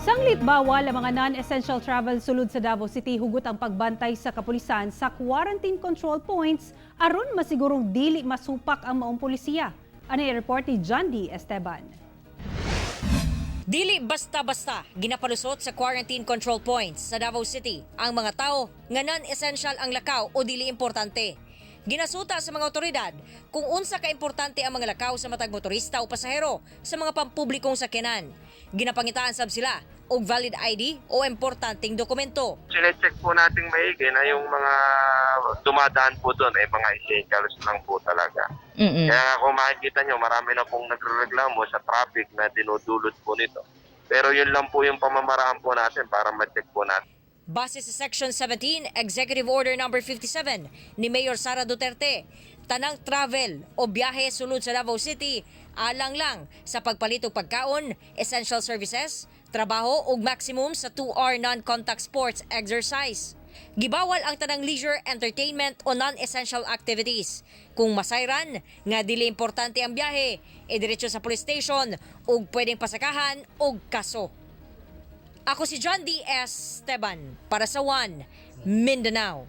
Sanglit bawal ang mga non-essential travel sulod sa Davao City hugot ang pagbantay sa kapulisan sa quarantine control points aron masigurong dili masupak ang maong polisiya. Ano i-report ni John D. Esteban. Dili basta-basta ginapalusot sa quarantine control points sa Davao City ang mga tao nga non-essential ang lakaw o dili importante. Ginasuta sa mga otoridad kung unsa ka importante ang mga lakaw sa matag motorista o pasahero sa mga pampublikong sakyanan. Ginapangitaan sab sila og valid ID o importanteng dokumento. Sine-check po nating maigi na yung mga dumadaan po doon ay mga essentials lang po talaga. Kaya nga kung makikita nyo, marami na pong nagrereklamo sa traffic na dinudulot po nito. Pero yun lang po yung pamamaraan po natin para ma-check po natin. Base sa Section 17, Executive Order No. 57 ni Mayor Sara Duterte, tanang travel o biyahe sulod sa Davao City alang lang sa pagpalit og pagkaon, essential services, trabaho ug maximum sa 2-hour non-contact sports exercise. Gibawal ang tanang leisure, entertainment o non-essential activities. Kung masayran nga dili importante ang biyahe, diretso sa police station ug pwedeng pasakahan og kaso. Ako si John D. Esteban para sa One Mindanao.